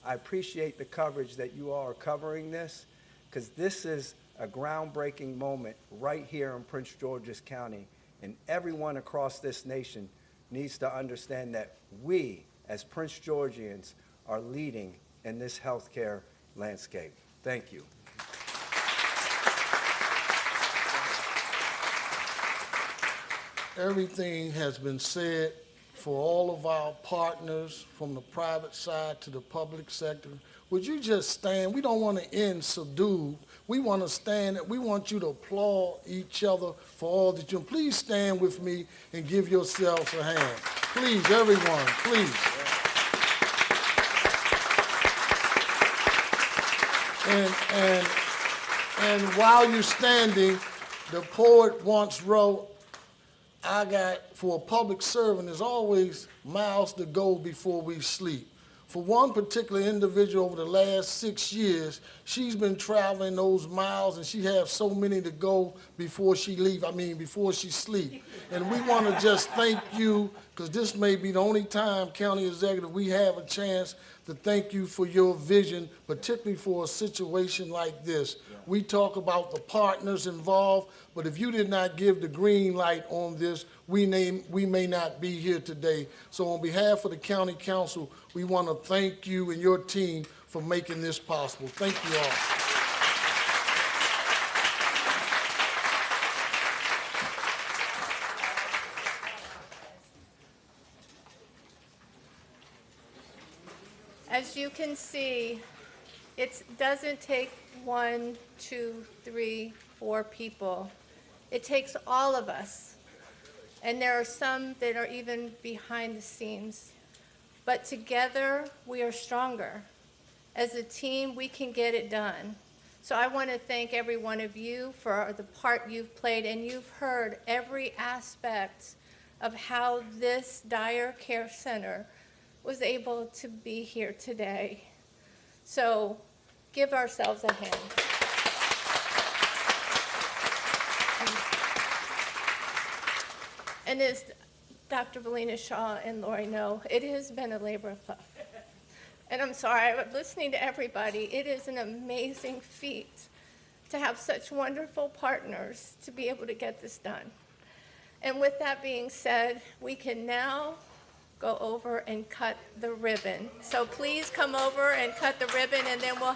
I appreciate the coverage that you all are covering this, because this is a groundbreaking moment right here in Prince George's County, and everyone across this nation needs to understand that we, as Prince Georgians, are leading in this healthcare landscape. Thank you. Everything has been said for all of our partners from the private side to the public sector. Would you just stand? We don't want to end subdued. We want to stand. We want you to applaud each other for all that you do. Please stand with me and give yourselves a hand. Please, everyone, please. And while you're standing, the poet once wrote, I got, for a public servant, there's always miles to go before we sleep. For one particular individual over the last 6 years, she's been traveling those miles and she has so many to go before she before she sleep. And we want to just thank you, because this may be the only time, County Executive, we have a chance to thank you for your vision, particularly for a situation like this. We talk about the partners involved, but if you did not give the green light on this, we may not be here today. So on behalf of the County Council, we want to thank you and your team for making this possible. Thank you all. As you can see, it doesn't take 1, 2, 3, 4 people. It takes all of us. And there are some that are even behind the scenes. But together, we are stronger. As a team, we can get it done. So I want to thank every one of you for the part you've played, and you've heard every aspect of how this Dyer Care Center was able to be here today. So give ourselves a hand. And as Dr. Valina Shaw and Lori know, it has been a labor of love. And I'm sorry, I'm listening to everybody. It is an amazing feat to have such wonderful partners to be able to get this done. And with that being said, we can now go over and cut the ribbon. So please come over and cut the ribbon, and then we'll